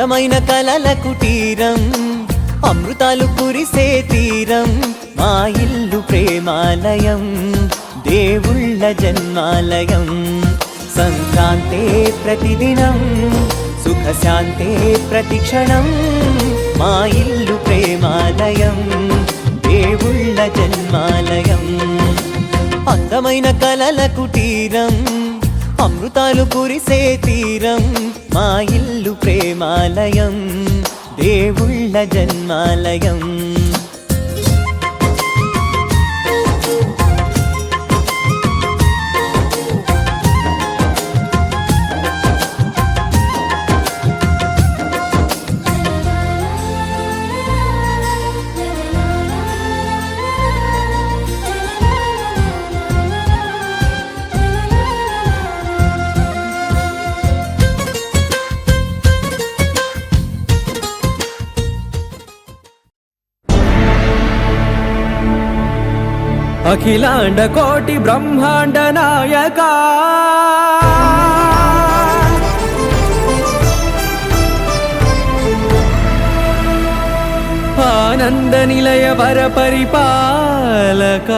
అందమైన కలల కుటీరం అమృతాలు కురిసే తీరం మా ఇల్లు ప్రేమాలయం దేవుళ్ళ జన్మాలయం సంక్రాంతే ప్రతిదినం సుఖశాంతే ప్రతిక్షణం మా ఇల్లు ప్రేమాలయం దేవుళ్ళ జన్మాలయం అందమైన కలల కుటీరం అమృతాలు కురిసే తీరం మా ఇల్లు ప్రేమాలయం దేవుళ్ళ జన్మాలయం అఖిలాండ కోటి బ్రహ్మాండ నాయక ఆనంద నిలయ వర పరిపాలక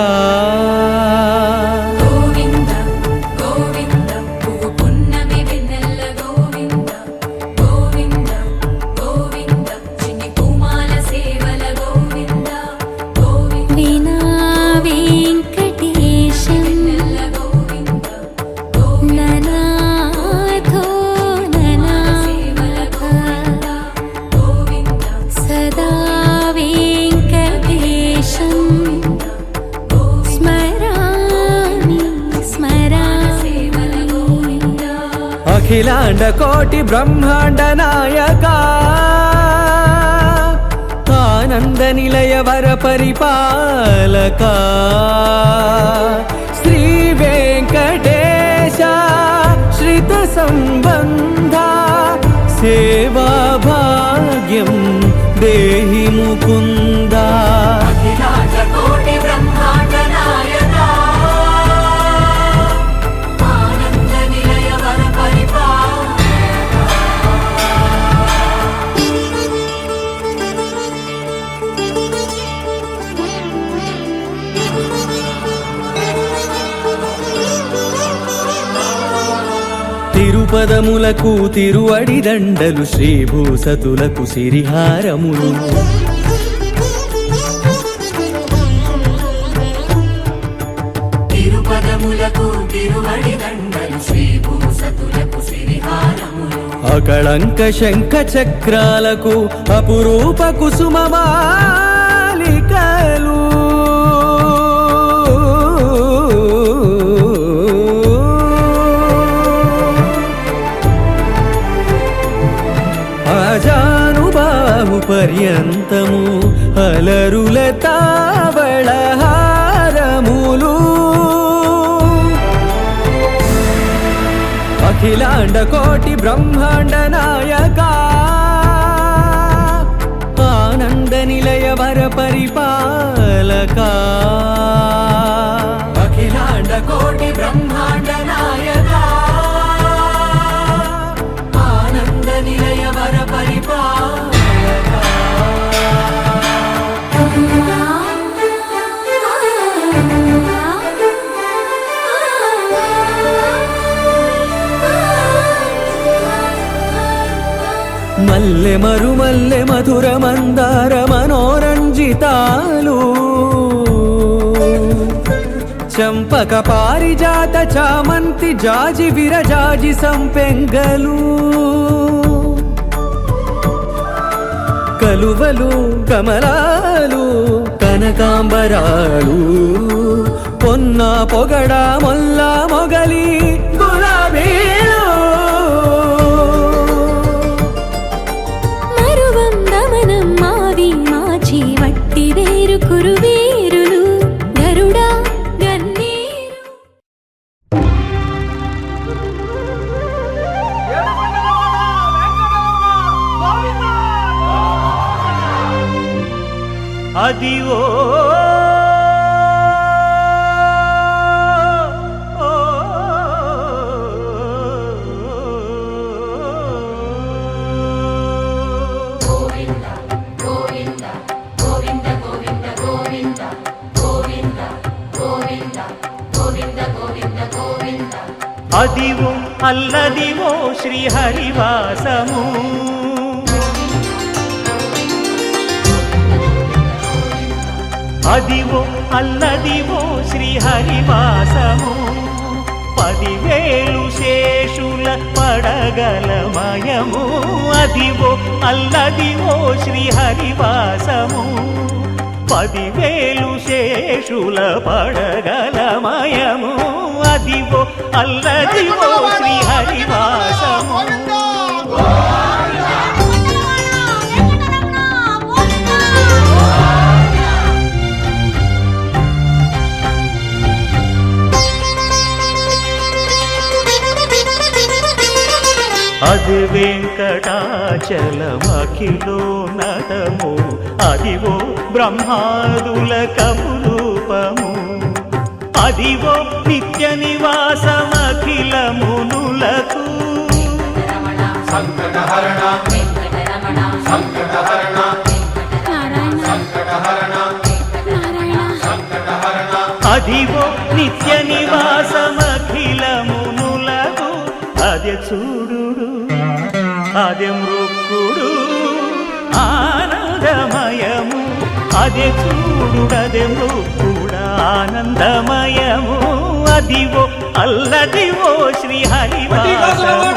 అఖిలాండ కోటి బ్రహ్మాండ నాయక ఆనంద నిలయ వర పరిపాలక శ్రీ వెంకటేశ శ్రిత సంబంధ సేవా భాగ్యం దేహి ముకుంద అఖిలాండ కోటి బ్రహ్మాండ నాయక ఆనంద నిలయ వర తిరుపదములకు తిరువడి దండలు శ్రీభూసతులకు సిరిహారములు తిరుపదములకు తిరువడి దండలు శ్రీభూసతులకు సిరిహారములు అకళంక శంఖ చక్రాలకు అపురూప కుసుమమాలికలు అజానుబాహు పర్యంతము అలరుల తావళహారములు అఖిలాండ కోటి బ్రహ్మాండ నాయక ఆనంద నిలయ వర పరిపాలక అఖిలాండ కోటి బ్రహ్మాండ నాయక ఆనంద నిలయ వర పరిపాలక మల్లె మరుమల్లె మధుర మందార మనోరంజితాలు చంపక పారిజాత చామంతి జాజి విరజాజి సంపెంగలు కలువలు కమలాలు కనకాంబరాలు పొన్న పొగడ మొల్ల మొగలి గులాబీలు కురువీరులు గరుడా గన్నేరు అదివో అదివో అల్లదివో శ్రీహరివాసము అదివో అల్లదివో శ్రీహరివాసము 10,000 శేషుల పడగలమయము అదివో అల్లదివో శ్రీహరివాసము 10,000 శేషుల పడగలమయము అదివో అల్లదివో శ్రీహరివాసము అది వెంకటాచలమఖిలో నటము అదివో బ్రహ్మాదుల కపురూపము అదివో నిత్య నివాసమఖిల మునులకు సంకటహరణ సంకటహరణ సంకటహరణ సంకటహరణ అదివో నిత్య నివాసమఖిల మునులకు అదే చూడు అదే మృక్కుడు ఆనందమయము అదే చూడుడదే మృక్కుడ ఆనందమయము అదివో అల్లదివో శ్రీహరివాసము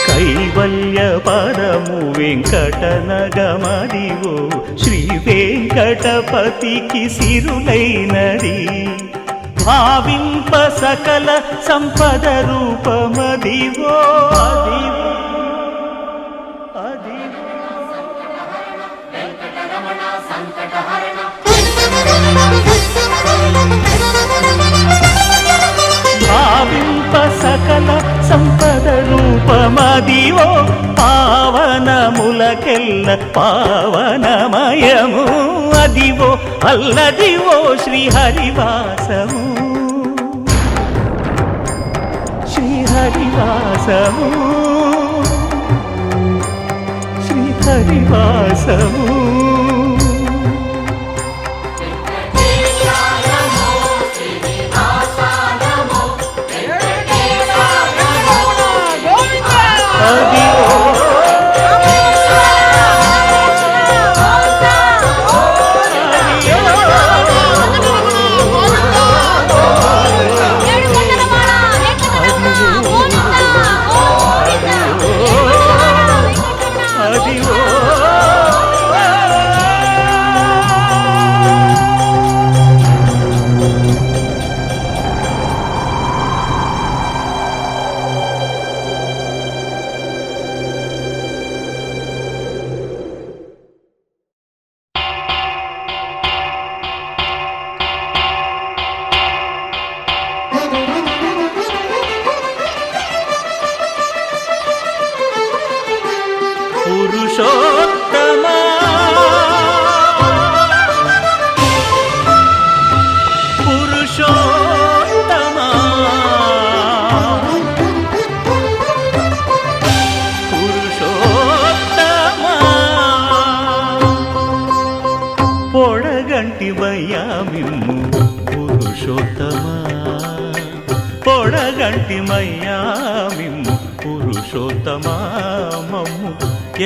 కైవల్య పరము వెంకటనగమదివో శ్రీ వెంకటపతికి సిరులైనది భావింప సకల సంపద రూపమదివో అదివో అదివో భావింప సకల సంపద రూపమదివో పావనములకెల్ల పావనమయము అదివో అల్లదివో శ్రీహరివాసము శ్రీహరివాసము శ్రీహరివాసము పురుషోత్తమా పురుషోత్తమా పురుషోత్తమా పొడగంటివయ్యా మిమ్ము పురుషోత్తమా పొడగంటిమయ్యా మిమ్ము పురుషోత్తమా మమ్ము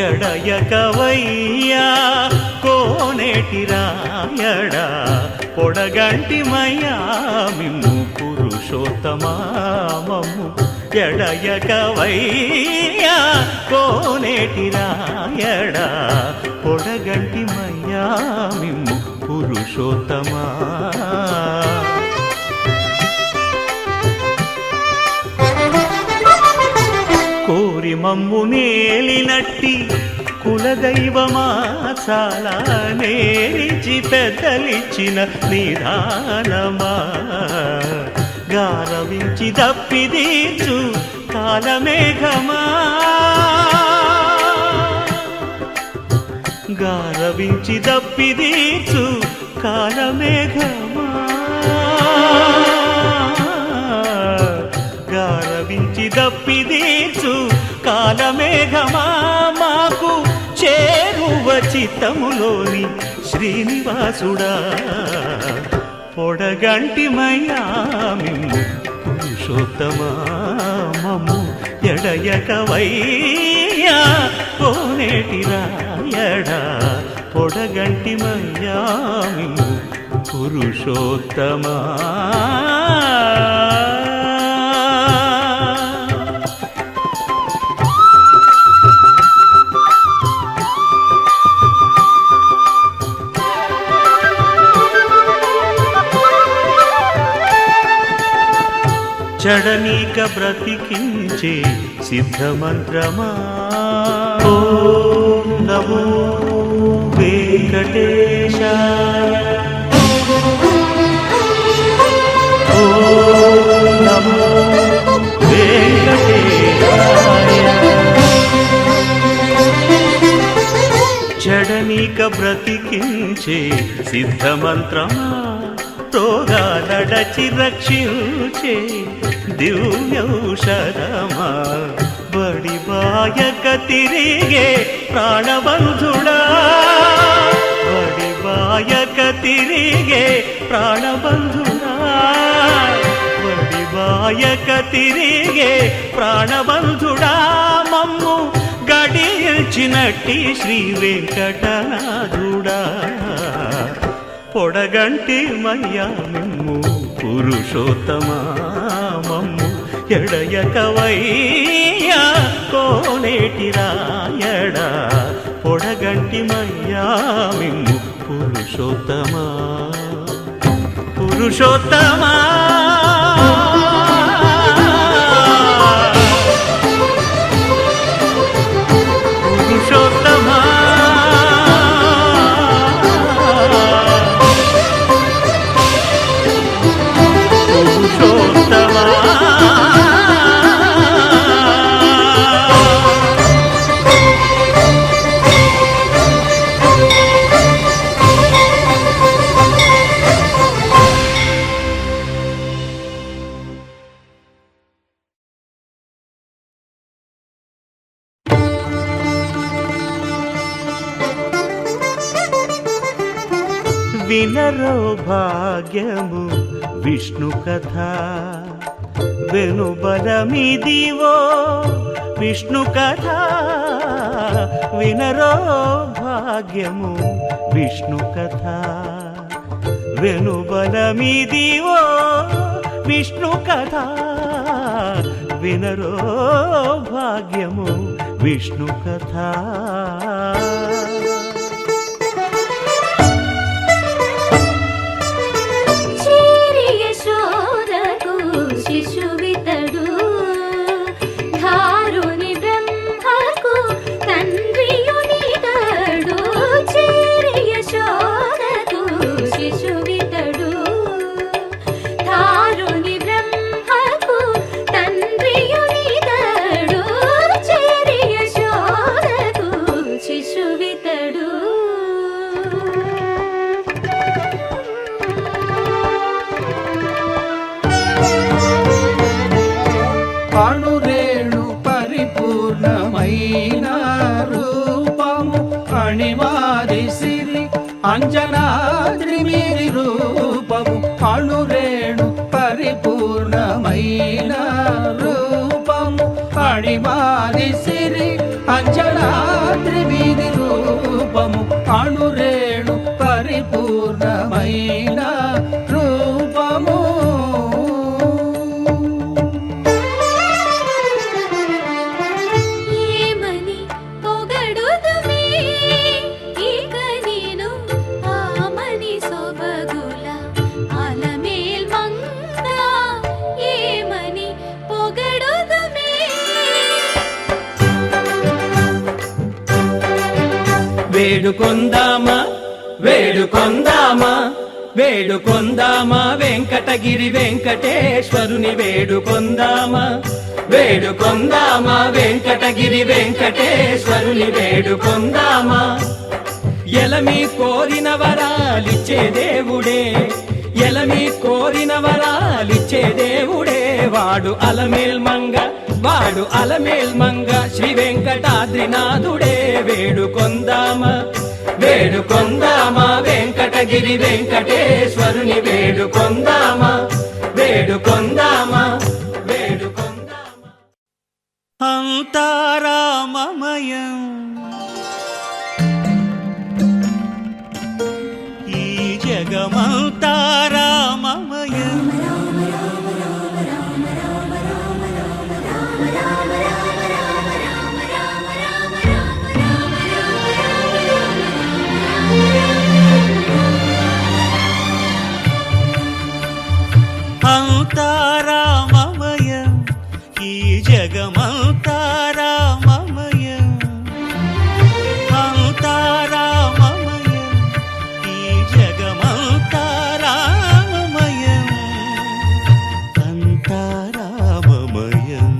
ఎడయకవయ్యా కోనేటి రాయడా పొడగంటిమయ్యా మిమ్ము పురుషోత్తమా మమ్ము ఎడయకవయ్యా కోనేటి రాయడా పొడగంటిమయ్యా మిమ్ము పురుషోత్తమా కోరి మమ్ము నేలినట్టి కులదైవమా చాలా నేరిచి పెద్దలిచ్చిన నిదానమా గారవించి దప్పిదీర్చు కాలమేఘమా గారవించి దప్పిదీర్చు కాలమేఘమా గారవించి మేఘమా మాకు చేరువ చిత్తములోని శ్రీనివాసుడా పొడగంటిమయ్యా మిమ్ము పురుషోత్తమా మమ్ము ఎడయకవయ్యా కోనేటి రాయడా పొడగంటిమయ్యా మిమ్ము పురుషోత్తమా చడనీక బ్రతికించే సిద్ధమంత్రమా ఓం నమో వెంకటేశాయ ఓం నమో వెంకటేశాయ చడనీక బ్రతికించే సిద్ధమంత్రమా రోగాలడచి రక్షించే దివ్యౌషధమా బడిబాయక తిరిగే ప్రాణబంధుడా బడిబాయక తిరిగే ప్రాణబంధుడా బడిబాయక తిరిగే ప్రాణబంధుడా మమ్ము గడిచినట్టి శ్రీ వెంకటనాథుడా పొడగంటి మయ్యా మిమ్ము పురుషోత్తమా మమ్ము ఎడయకవయ్యా కోనేటి రాయడా పొడగంటి మయ్యా మిమ్ము పురుషోత్తమా పురుషోత్తమా పురుషోత్తమా వినరో భాగ్యము విష్ణు కథ వెనుబలమిదివో విష్ణు కథ వినరో భాగ్యము విష్ణు కథ వెనుబలమిదివో విష్ణు కథ వినరో భాగ్యము విష్ణు కథ శిశువితడు ధారుని బ్రహ్మకు తండ్రియునితడు చేరి యశోదకు శిశువితడు ధారుని బ్రహ్మకు తండ్రియునితడు చేరి యశోదకు శిశువితడు అణురేణు పరిపూర్ణమైన రూపము అణిమాది సిరి అంజనాద్రి మీరి రూపము అణురేణు పరిపూర్ణమైన రూపము అణిమాది సిరి అంజనాద్రి మీరి రూపము అణురేణు పరిపూర్ణమైన రూపము వేడుకొందామా వేడుకొందామా వేడుకొందామా వెంకటగిరి వెంకటేశ్వరుని వేడుకొందామా వేడుకొందామా వెంకటగిరి వెంకటేశ్వరుని వేడుకొందామా ఎలమి కోరిన వరాలిచ్చే దేవుడే ఎలమి కోరిన వరాలిచ్చే దేవుడే వాడు అలమేల్ మంగ వాడు అలమేల్మంగ శ్రీ వెంకటాద్రినాథుడే వేడుకొందామా వేడుకొందామా వెంకటగిరి వెంకటేశ్వరుని వేడుకొందామా వేడుకొందామా వేడుకొందామా. అంతారామమయం ఈ జగమంతారామమయం అంతారామమయం ఈ జగమంతారామమయం అంతారామమయం ఈ జగమంతారామమయం అంతారామమయం.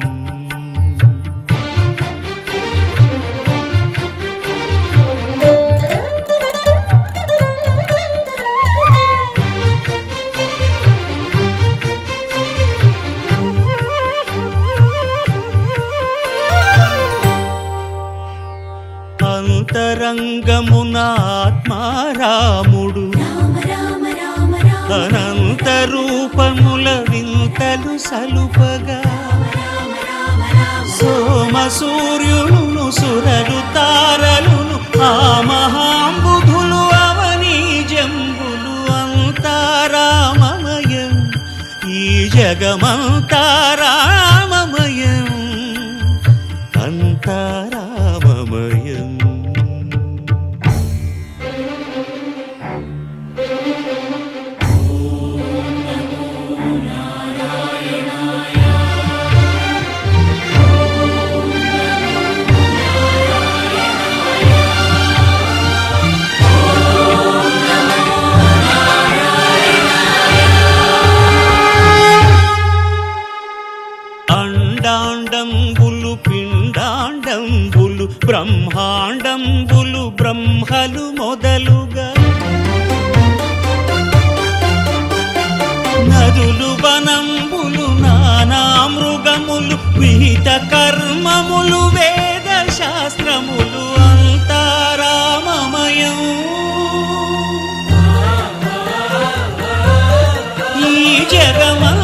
అంతరంగమున ఆత్మారాముడు అనంత రూపముల వింతలు సలుపగా సోమ సూర్యులను సురలు తారలును ఆ మహాంబుధులు అవనీ జంబులు అంతారామమయం ఈ జగమంతారామమయం అంతారామమయం. అండాండంబులు పిండాండంబులు బ్రహ్మాండంబులు బ్రహ్మలు మొదలుగా నదులు వనంబులు నానా మృగములు విహిత కర్మములు వేద శాస్త్రములు అంతారామమయం ఈ జగమంతారామమయం.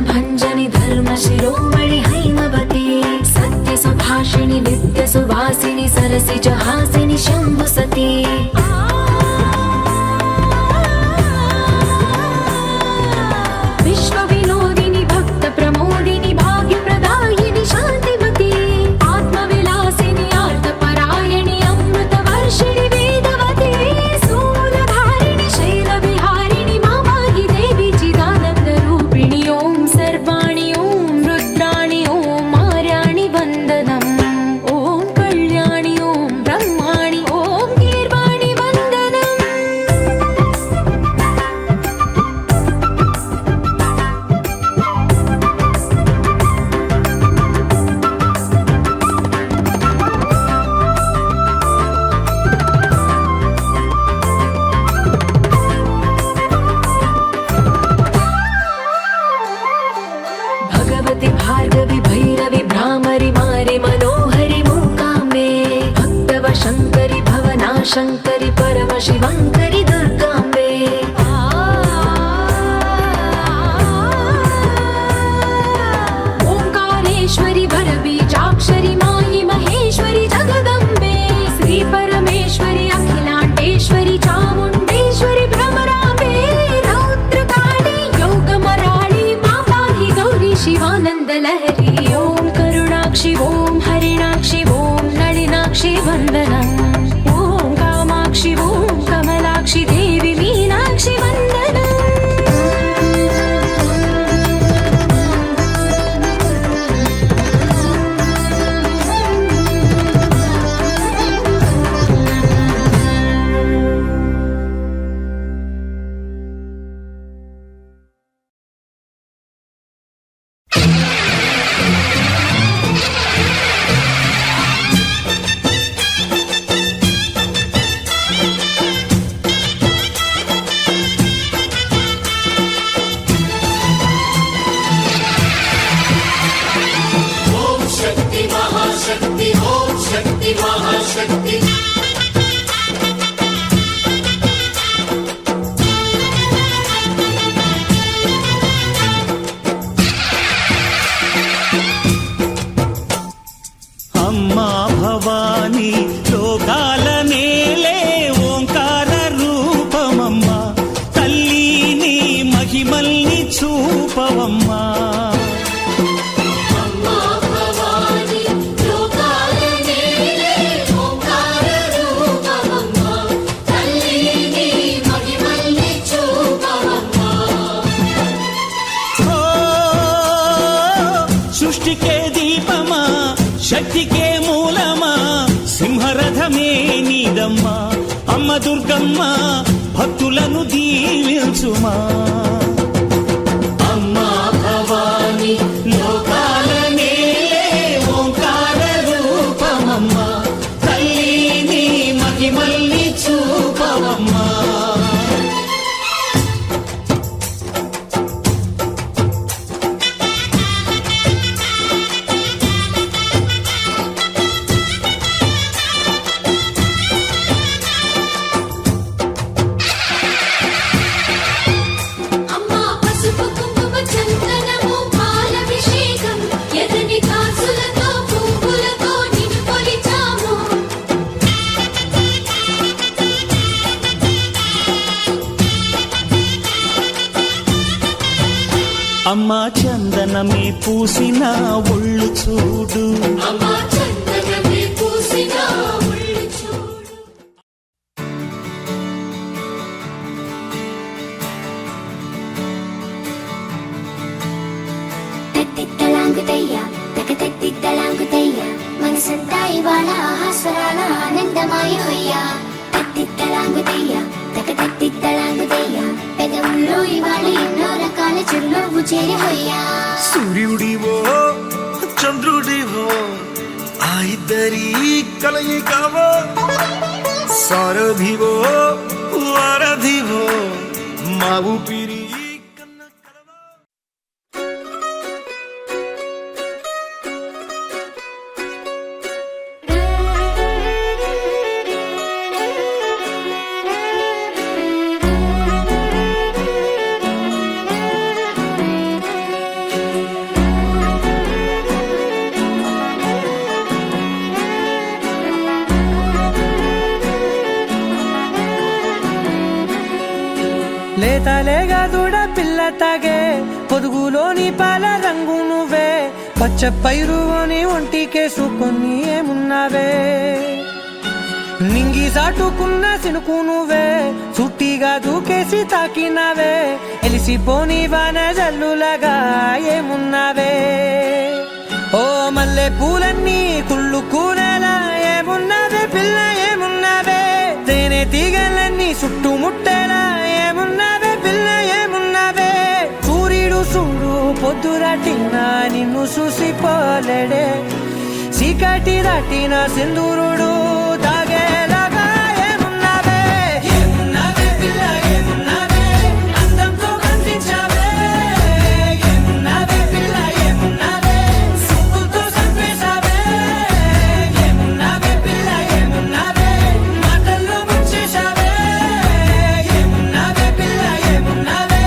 भञ्जनि धर्म शिरोमणि हैमवती सत्य सुभाषिणि नित्य सुवासिनि सरसि जहासिनि शम्भुसती विश्व विनोदिनि भक्त प्रमोदिनि भाग्य प्रदायिनि शान्तिमती आत्मविलासिनि आर्तपरायणि अमृत वर्षिणि वेदवती सूलधारिणि शैलविहारिणि मामाहि देवी चिदानन्द रूपिणि ॐ सर्वाणि ॐ रुद्राणि ॐ मार्याणि वन्दनम् ॐ कल्याणि ॐ ब्रह्माणि ॐ गीर्वाणि वन्दनम् भगवति भार्गवि भैरवि भ्रामरि मारि मनोहरि मूकाम्बे भक्तव शङ्करि भवना शङ्करि परम शिवङ्करि दुर्गाम्बे ओङ्कारेश्वरि वरबीजाक्षरि मायि महेश्वरि जगदम्बे श्री परमेश्वरि अखिलाण्डेश्वरि चामुण्डेश्वरि भ्रमराम्बे रौद्रकाळि योगमराळि मापाहि गौरी शिवानन्दलहरी ॐ करुणाक्षि ॐ हरिणाक्षि ॐ नलिनाक्षि वन्दनम् ॐ कामाक्षि ॐ कमलाक्षि देवी मीनाक्षि वन्दनम् ఓం శక్తి మహాశక్తి ఓం శక్తి మహాశక్తి అమ్మా భవానీ లోకాల నేలే ఓంకార రూపమమ్మా తల్లి నీ మహిమల్ని చూపవమ్మా అమ్మా భవాని లోకాల నేలే ఓంకార రూపమమ్మా తల్లి నీ మహిమల్ని చూపవమ్మా ఓ సృష్టికే దీపమా శక్తికే మూలమా సింహరథమే నీదమ్మా అమ్మ దుర్గమ్మ భక్తులను దీవించుమా అమ్మా భవాని లోకాల నేలే ఓంకార రూపమమ్మా తల్లి నీ మహిమల్ని చూపవమ్మా అమ్మా పసుపు కుంకుమ చందనము పాలభిషేకం ఎదని కాసులతో పువ్వులతో నిన్ను కొలిచాము అమ్మా చందనమే పూసిన ఒళ్ళు చూడు అమ్మా చందనమే పూసిన ఒళ్ళు చూడు తత్తిత్తలాంగుతయ్య తకతత్తిత్తలాంగుతయ్య మనసంతా ఇవాళ ఆహాస్వరాల ఆనందమాయ హొయ్యా తత్తిత్తలాంగుతయ్య తకతత్తిత్తలాంగుతయ్య పెదవుల్లో ఇవాళ ఎన్నో రకాల చిరునవ్వు చేరి హొయ్యా సూర్యుడివో చంద్రుడివో ఆ ఇద్దరి కలయికవో సారథివో వారధివో మా ఊపిరి కన్న కలవో లేతలేగా దూడ పిల్ల తాగే పొదుగులోని పాల రంగు నువ్వే పచ్చ పైరుని ఒంటికేసుకొని ఏమున్నావే నింగి సాటుకున్న సినుకు నువ్వే చుట్టిగా దూకేసి తాకినావే ఎలిసిపోని వాన జల్లులగా ఏమున్నావే ఓ మల్లె పూలన్నీ కుళ్ళు కూరలా ఏమున్నావే పిల్ల ఏమున్నావే తేనె తీగలన్నీ చుట్టుముట్టేలా ఏమున్నావే పిల్ల ఏమున్నావే సూర్యుడు చూడు పొద్దురాటిన నిన్ను చూసిపోలేడే చీకటి దాటిన సింధూరుడు దాగేలాగా ఏమున్నావే ఏమున్నావే పిల్ల ఏమున్నావే అందంతో కనిపించావే ఏమున్నావే పిల్ల ఏమున్నావే సుక్కుతో చంపేశావే ఏమున్నావే పిల్ల ఏమున్నావే మాటల్లో ముంచేశావే ఏమున్నావే పిల్ల ఏమున్నావే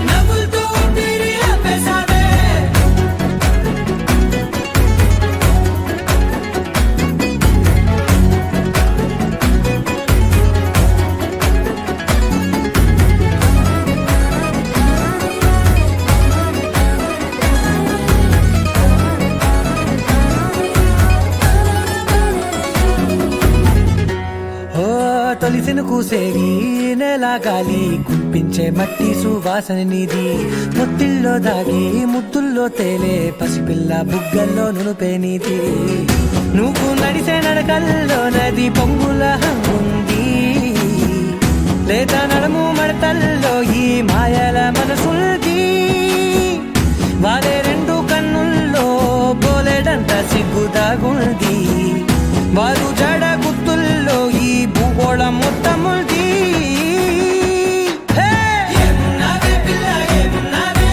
నవ్వులతో ఊపిరి ఆపేశావే తొలిసిన కూసేరి నెల గాలి కుప్పించే మట్టి సువాసన నిధి ముత్తిల్లో దాగి ముత్తుల్లో తేలే పసిపిల్ల బుగ్గల్లో నునుపే నీది నువ్వు నడిసే నడకల్లో నది పొంగుల హంగుంది లేదా నడుము మడతల్లో ఈ మాయల మనసుల్ది వారే రెండు కన్నుల్లో బోలెడంత సిగ్గుదాగుంది వారు జడ గుత్తుల్లో ఈ భూగోళం మొత్తముల్ది ఏమున్నావే పిల్ల ఏమున్నావే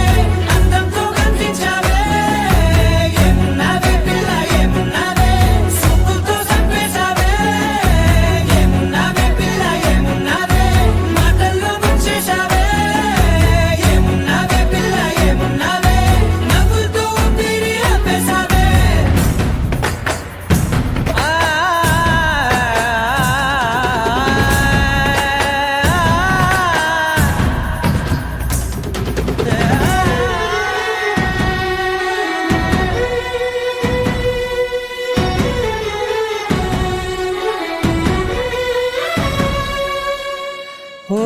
అందంతో కనిపించావే ఏమున్నావే పిల్ల ఏమున్నావే సుక్కుతో చంపేశావే ఏమున్నావే పిల్ల ఏమున్నావే మాటల్లో ముంచేశావే ఏమున్నావే పిల్ల ఏమున్నావే నవ్వులతో ఊపిరి ఆపేశావే ఓ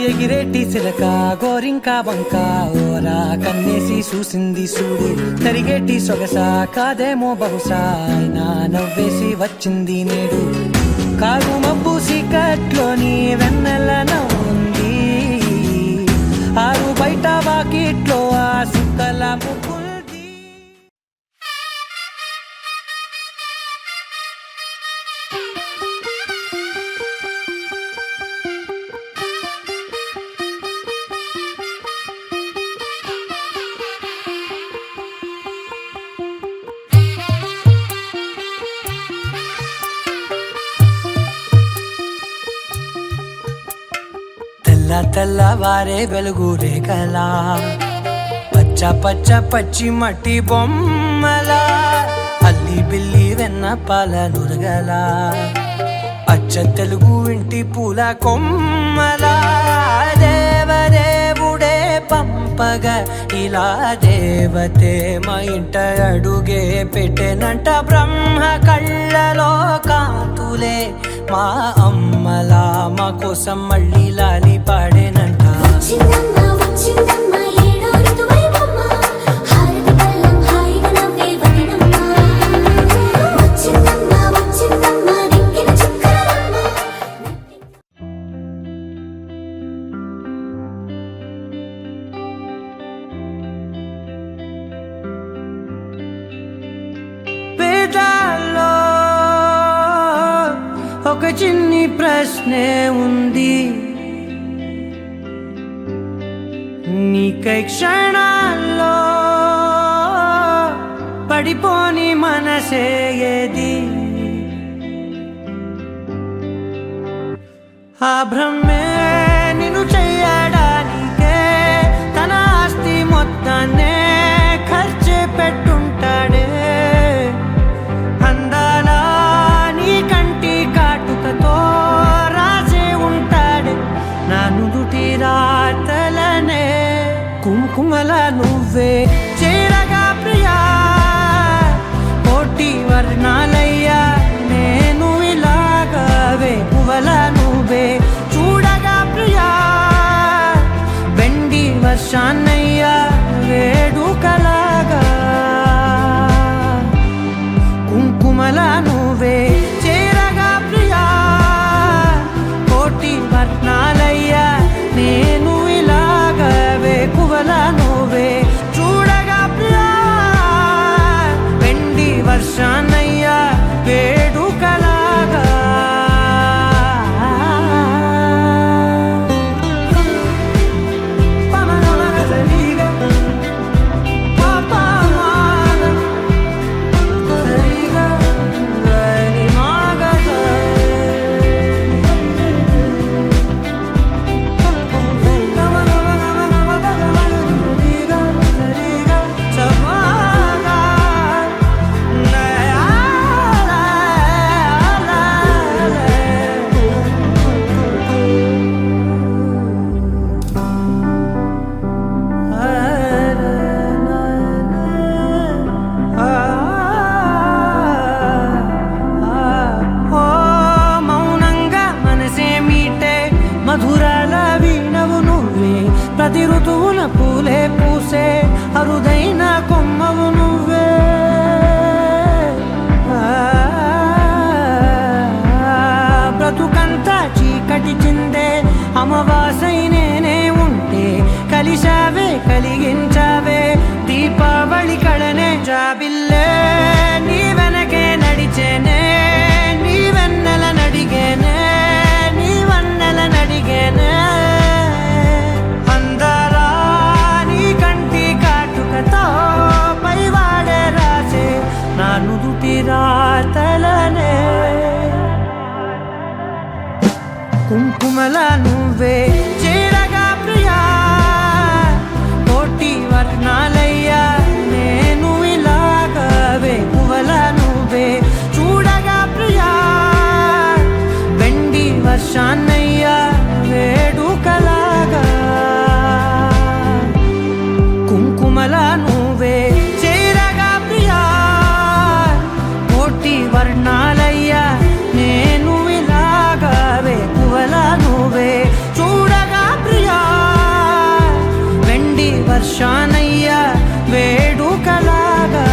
ఎగిరేటి సిలక గోరింక వంక ఓరా కన్నేసి చూసింది చూడు తరిగేటి సొగస కాదేమో బహుశా అయినా నవ్వేసి వచ్చింది నేడు కారు మబ్బు సీకట్లోని వెన్నెల నవ్వుంది ఆరు బయట వాకిట్లో ఆ సుక్కల ముగ్గుల్ది తెల్లవారే వెలుగు రేఖలా పచ్చ పచ్చ పచ్చి మట్టి బొమ్మలా అల్లి బిల్లి వెన్న పాల నురగలా అచ్చ తెలుగు ఇంటి పూల కొమ్మలా దేవదేవుడే పంపగా ఇలా దేవతే మా ఇంట అడుగే పెట్టెనంట బ్రహ్మ కళ్ళలో కాంతులే మా అమ్మలా మా కోసం మళ్ళీ లాలి పాడేనంట వచ్చిందమ్మ వచ్చిందమ్మ ఏడో ఋతువైవమ్మ హారతి పళ్ళం హాయిగా నవ్వే వదినమ్మ వచ్చిందమ్మ వచ్చిందమ్మ దిక్కిన చుక్కలమ్మ పేదాల్లో ఒక చిన్ని ప్రశ్నే ఉంది నీకై క్షణాల్లో పడిపోని మనసే ఏది ఆ భ్రమే నిన్ను చెయ్యడానికే తన ఆస్తి మొత్తాన్నే ఖర్చు పెట్టుంటాడే అందాల నీ కంటి కాటుకతో రాసే ఉంటాడే నా నుదుటి రాత కుంకుమల నువ్వే చేరగా ప్రియా కోటి వర్ణాలయ్యా నేను ఇలాగా వేకువల నువ్వే చూడగా ప్రియా వెండి వర్షాన్నయ్యా వేడుకలాగా కుంకుమల నువ్వే చేరగా ప్రియా కోటి వర్ణాలయ్యా నేను ఇలాగా వేకువల నువ్వే చూడగా ప్రియా వెండి వర్షాన్నయ్యా వేడుకలాగా మధురాల వీణవు నువ్వే ప్రతి ఋతువుల పూలే పూసే అరుదైన కొమ్మవు నువ్వే బ్రతుకంతా చీకటి చిందే అమావాసై నేనే ఉంటే కలిశావే కలిగించావే దీపావళి కళనే జాబిల్లే నీ వెనకే నడిచేనే నీ వెన్నెల నడిగేనే నడిగేనే అందరా నీ కంటి కాటుకతో పైవాడే రాసే నా నుదుటి రాతలనే కుంకుమల నువ్వే చేరగా ప్రియా కోటి వర్ణాలయ్యా నేను ఇలాగా వేకువల నువ్వే చూడగా ప్రియా వెండి వర్షాన్నయ్యా వేడుకలాగా కుంకుమల నువ్వే చేరగా ప్రియా కోటి వర్ణాలయ్యా నేను ఇలాగా వేకువల నువ్వే చూడగా ప్రియా వెండి వర్షాన్నయ్యా వేడుకలాగా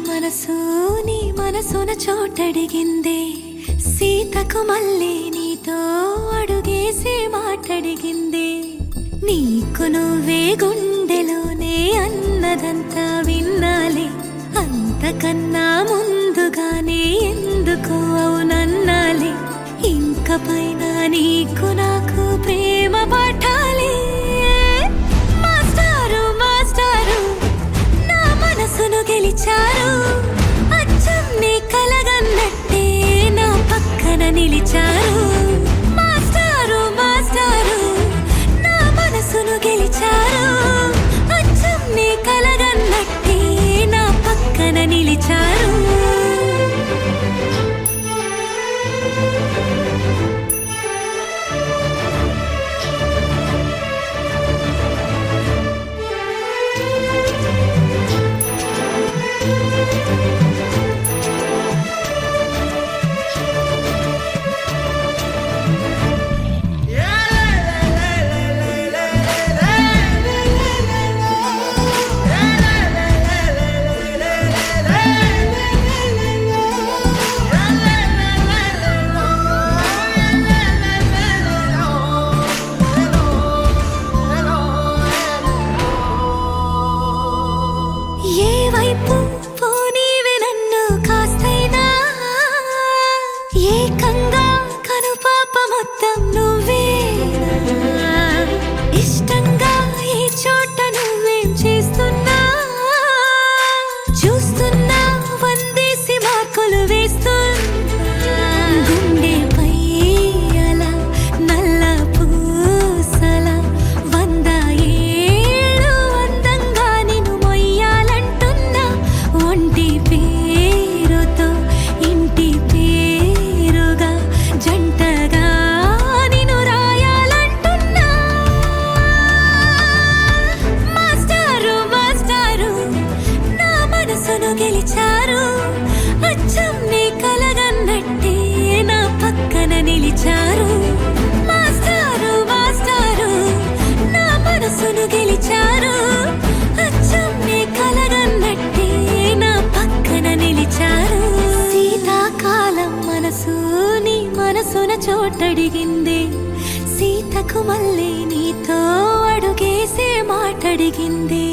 మనసు నీ మనసున చోటడిగిందే సీతకు మళ్ళీ నీతో అడుగేసి మాటడిగిందే నీకు నువ్వే గుండెలోనే అన్నదంతా విన్నాలే అంతకన్నా ముందుగానే ఎందుకు అవునన్నాలే ఇంక పైన నీకు నాకు ప్రేమ పాఠాలే మాస్టారు మాస్టారు నా మనసును గెలిచారు అచ్చం నీ కలగన్నట్టే నా పక్కన నిలిచారు మాస్టారు మాస్టారు నా మనసును గెలిచారు అచ్చం నీ కలగన్నట్టే నా పక్కన నిలిచారు ఏ వైపు పోనీవే నన్ను కాస్తైనా ఏకంగా కనుపాప మొత్తం నువ్వే ఇష్టంగా ఈ చోట నువ్వేం చేస్తున్నా చూస్తున్నా వందేసి మార్కులు వేస్తున్నా గుండెపై అలా నల్ల పూసల 100 ఏళ్ళు అందంగా నిన్ను మొయ్యాలంటున్నా ఒంటి పేరుతో ఇంటి పేరుగా జంటగా నిన్ను రాయాలంటున్నా మాస్టారు మాస్టారు నా మనసును గెలిచారు అచ్చం నీ కలగన్నట్టే నా పక్కన నిలిచారు మాస్టారు మాస్టారు నా మనసును గెలిచారు అచ్చం నీ కలగన్నట్టే నా పక్కన నిలిచారు శీతాకాలం మనసు నీ మనసున చోటడిగింది సీతకు మళ్ళీ నీతో అడుగేసే మాటడిగింది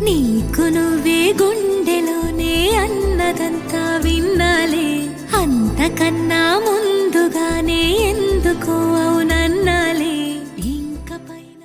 నీకు నువ్వే గుండెలోనే అన్నదంతా విన్నాలే అంతకన్నా ముందుగానే ఎందుకు అవునన్నాలే ఇంక పైన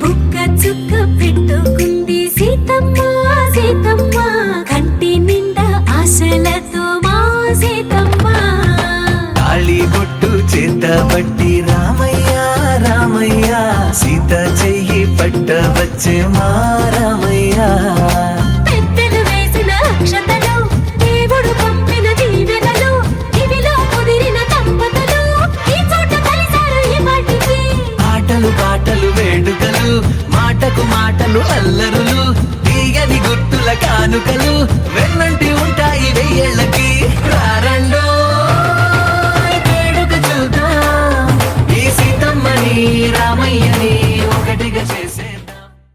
బుక్క చుక్క పెట్టుకుంది సీతమ్మ సీతమ్మ కంటి నిండా ఆశలతో మా సీతమ్మ తాళిబొట్టు చేతబట్టి రామయ్య రామయ్య సీత చెయ్యి పట్ట వచ్చే మా రామయ్య